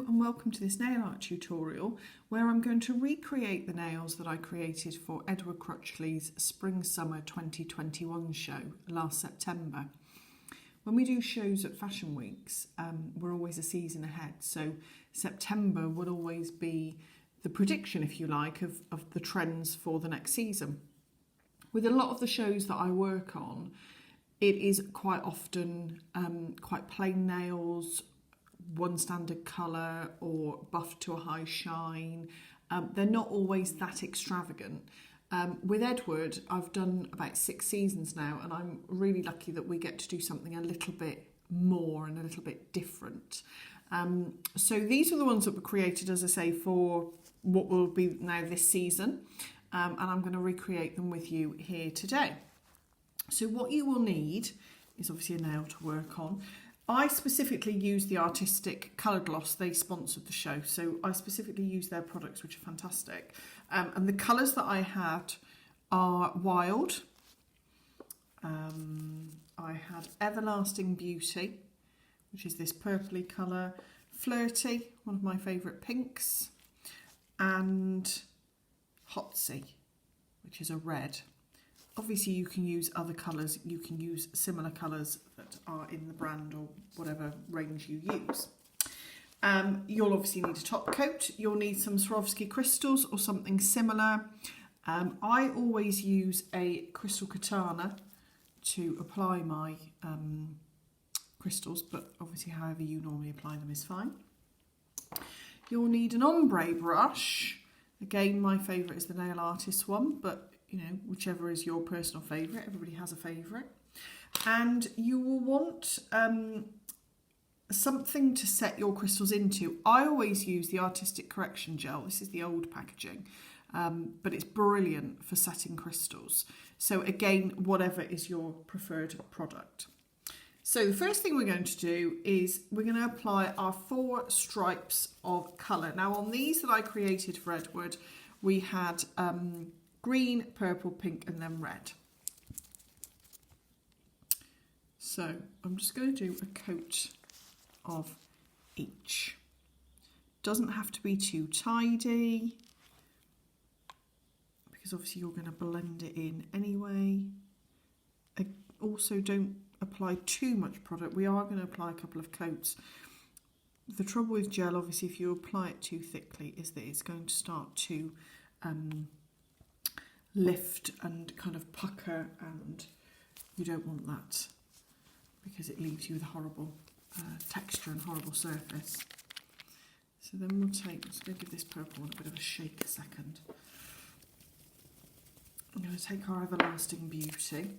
and welcome to this nail art tutorial where I'm going to recreate the nails that I created for Edward Crutchley's Spring Summer 2021 show last September. When we do shows at Fashion Weeks, we're always a season ahead, so September would always be the prediction, if you like, of the trends for the next season. With a lot of the shows that I work on, it is quite often quite plain nails, one standard colour or buffed to a high shine. They're not always that extravagant. With Edward, I've done about 6 seasons now, and I'm really lucky that we get to do something a little bit more and a little bit different. So these are the ones that were created, as I say, for what will be now this season, and I'm going to recreate them with you here today. So what you will need is obviously a nail to work on. I specifically use the Artistic Colour Gloss. They sponsored the show, so I specifically use their products, which are fantastic. And the colours that I had are Wild. I had Everlasting Beauty, which is this purpley colour. Flirty, one of my favourite pinks. And Hot Sea, which is a red. Obviously you can use other colours, you can use similar colours that are in the brand or whatever range you use. You'll obviously need a top coat, you'll need some Swarovski crystals or something similar. I always use a crystal katana to apply my crystals, but obviously however you normally apply them is fine. You'll need an ombre brush. Again, my favourite is the Nail Artist one, but you know, whichever is your personal favourite, everybody has a favourite. And you will want something to set your crystals into. I always use the Artistic Correction Gel. This is the old packaging, but it's brilliant for setting crystals. So again, whatever is your preferred product. So the first thing we're going to do is we're going to apply our 4 stripes of colour. Now on these that I created for Edward, we had green, purple, pink, and then red. So I'm just going to do a coat of each. Doesn't have to be too tidy, because obviously you're going to blend it in anyway. Also, don't apply too much product. We are going to apply a couple of coats. The trouble with gel, obviously, if you apply it too thickly, is that it's going to start to lift and kind of pucker, and you don't want that because it leaves you with a horrible texture and horrible surface. So then we'll take, let's go give this purple one a bit of a shake a second. I'm going to take our Everlasting Beauty,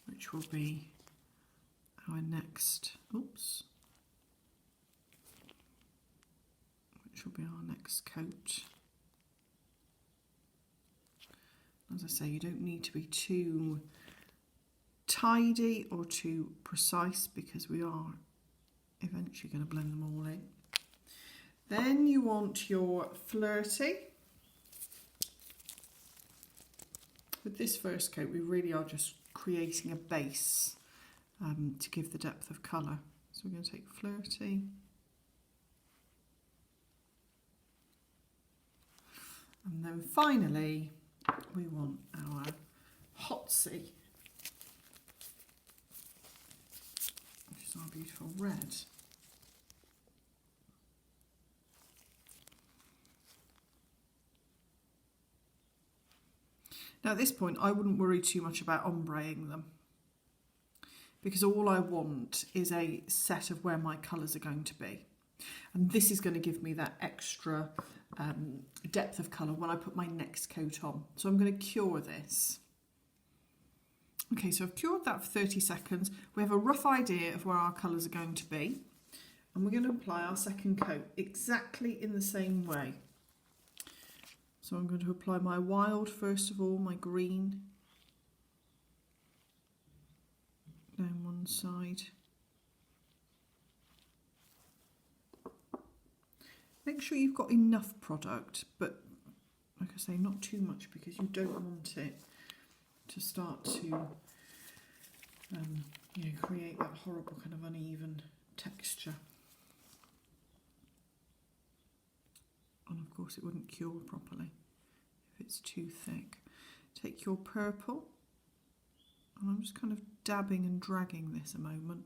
which will be our next, which will be our next coat. As I say, you don't need to be too tidy or too precise because we are eventually going to blend them all in. Then you want your Flirty. With this first coat, we really are just creating a base to give the depth of colour. So we're going to take Flirty. And then finally, we want our Hot Sea, which is our beautiful red. Now at this point, I wouldn't worry too much about ombreing them, because all I want is a set of where my colours are going to be. And this is going to give me that extra depth of colour when I put my next coat on. So I'm going to cure this. Okay, so I've cured that for 30 seconds. We have a rough idea of where our colours are going to be. And we're going to apply our second coat exactly in the same way. So I'm going to apply my Wild first of all, my green, down one side. Make sure you've got enough product, but like I say, not too much, because you don't want it to start to you know, create that horrible kind of uneven texture. And of course it wouldn't cure properly if it's too thick. Take your purple, and I'm just kind of dabbing and dragging this a moment.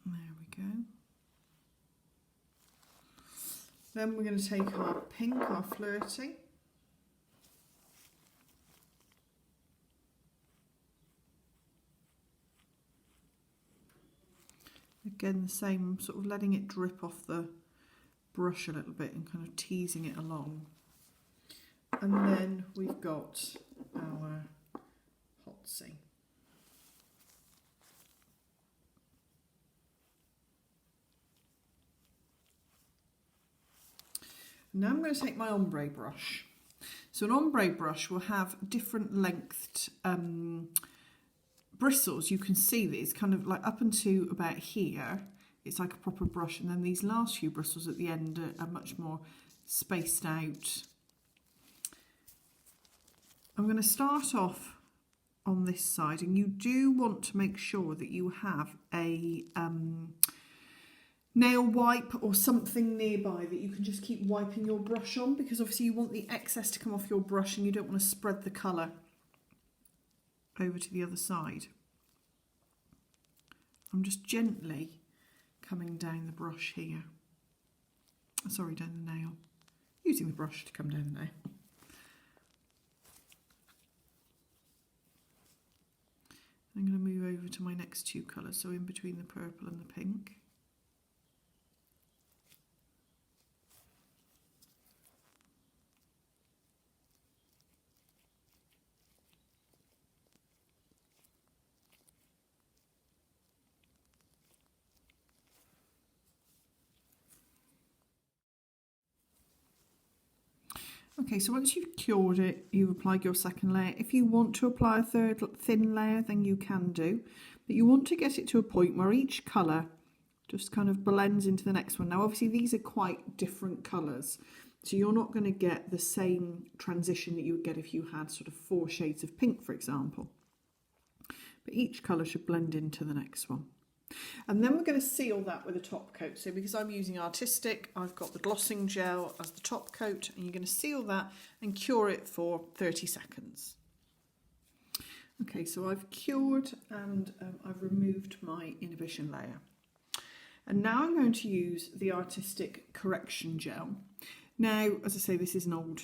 There we go. Then we're going to take our pink, our flirty. Again, the same, sort of letting it drip off the brush a little bit and kind of teasing it along. And then we've got our Hotsy. Now I'm going to take my ombre brush. So an ombre brush will have different lengthed bristles. You can see that it's kind of like up until about here, it's like a proper brush, and then these last few bristles at the end are much more spaced out. I'm going to start off on this side, and you do want to make sure that you have a nail wipe or something nearby that you can just keep wiping your brush on, because obviously you want the excess to come off your brush and you don't want to spread the colour over to the other side. I'm just gently coming down the brush here. Sorry, down the nail. Using the brush to come down the nail. I'm going to move over to my next two colours, so in between the purple and the pink. Okay, so once you've cured it, you've applied your second layer. If you want to apply a third thin layer, then you can do. But you want to get it to a point where each colour just kind of blends into the next one. Now, obviously, these are quite different colours, so you're not going to get the same transition that you would get if you had sort of 4 shades of pink, for example. But each colour should blend into the next one. And then we're going to seal that with a top coat. So because I'm using Artistic, I've got the glossing gel as the top coat, and you're going to seal that and cure it for 30 seconds. Okay, so I've cured and I've removed my inhibition layer. And now I'm going to use the Artistic correction gel. Now, as I say, this is an old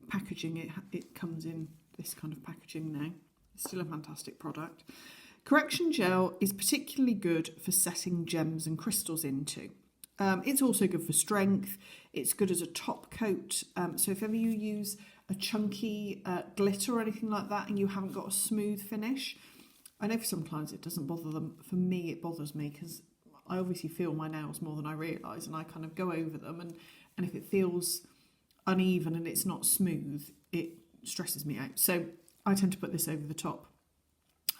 packaging. It comes in this kind of packaging now. It's still a fantastic product. Correction gel is particularly good for setting gems and crystals into. It's also good for strength. It's good as a top coat. So if ever you use a chunky glitter or anything like that and you haven't got a smooth finish, I know for some clients it doesn't bother them. For me, it bothers me because I obviously feel my nails more than I realise, and I kind of go over them, and if it feels uneven and it's not smooth, it stresses me out. So I tend to put this over the top.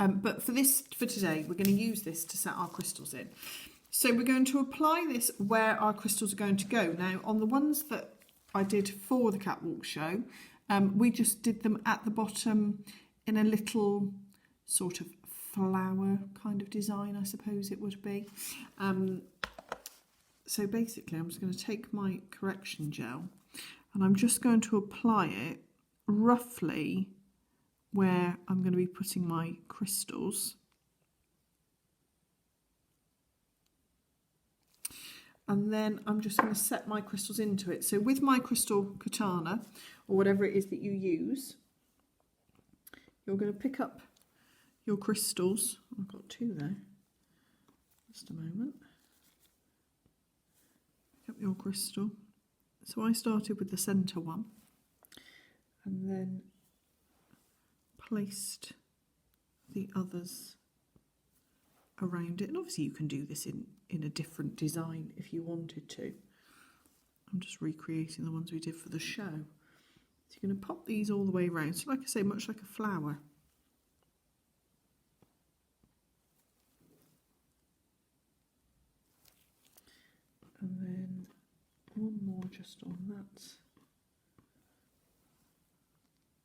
But for today, we're going to use this to set our crystals in. So we're going to apply this where our crystals are going to go. Now, on the ones that I did for the catwalk show, we just did them at the bottom in a little sort of flower kind of design, I suppose it would be. So basically, I'm just going to take my correction gel and I'm just going to apply it roughly where I'm going to be putting my crystals. And then I'm just going to set my crystals into it. So with my crystal katana, or whatever it is that you use, you're going to pick up your crystals. I've got 2 there. Just a moment. Pick up your crystal. So I started with the centre one, and then placed the others around it. And obviously you can do this in a different design if you wanted to. I'm just recreating the ones we did for the show. So you're going to pop these all the way around. So like I say, much like a flower. And then one more just on that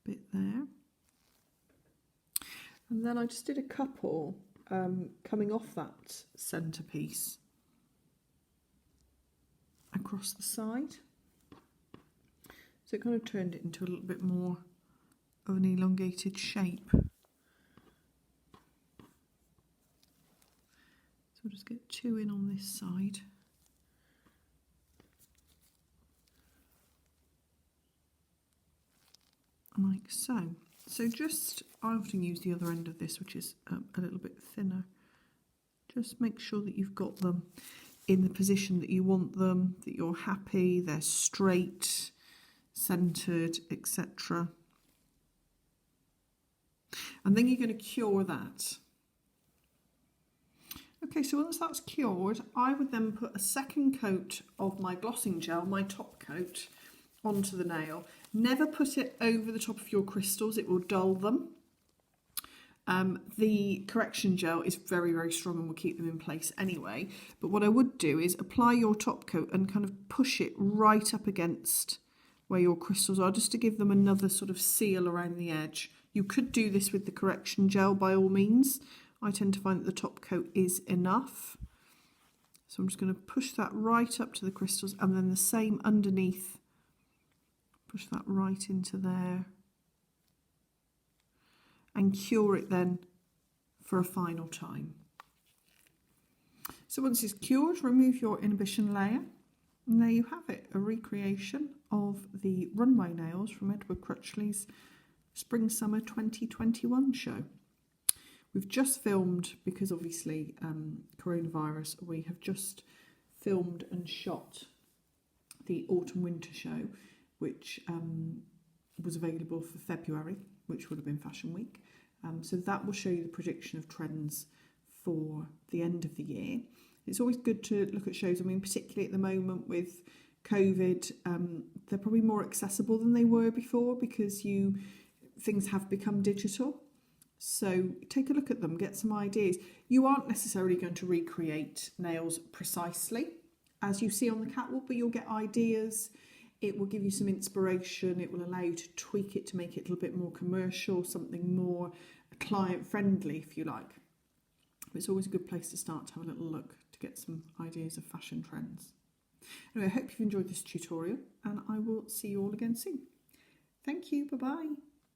bit there. And then I just did a couple coming off that centrepiece across the side. So it kind of turned it into a little bit more of an elongated shape. So I'll just get 2 in on this side. Like so. So just, I often use the other end of this, which is a little bit thinner. Just make sure that you've got them in the position that you want them, that you're happy, they're straight, centred, etc. And then you're going to cure that. Okay, so once that's cured, I would then put a second coat of my glossing gel, my top coat, onto the nail. Never put it over the top of your crystals, it will dull them. The correction gel is very, very strong and will keep them in place anyway. But what I would do is apply your top coat and kind of push it right up against where your crystals are, just to give them another sort of seal around the edge. You could do this with the correction gel by all means. I tend to find that the top coat is enough. So I'm just going to push that right up to the crystals, and then the same underneath. Push that right into there. And cure it then for a final time. So once it's cured, remove your inhibition layer. And there you have it, a recreation of the runway nails from Edward Crutchley's Spring Summer 2021 show. We've just filmed, because obviously coronavirus, we have just filmed and shot the Autumn Winter show, which was available for February, which would have been Fashion Week. So that will show you the prediction of trends for the end of the year. It's always good to look at shows. I mean, particularly at the moment with COVID, they're probably more accessible than they were before, because things have become digital. So take a look at them, get some ideas. You aren't necessarily going to recreate nails precisely as you see on the catwalk, but you'll get ideas. It will give you some inspiration. It will allow you to tweak it to make it a little bit more commercial, something more client-friendly, if you like. But it's always a good place to start to have a little look to get some ideas of fashion trends. Anyway, I hope you've enjoyed this tutorial, and I will see you all again soon. Thank you. Bye-bye.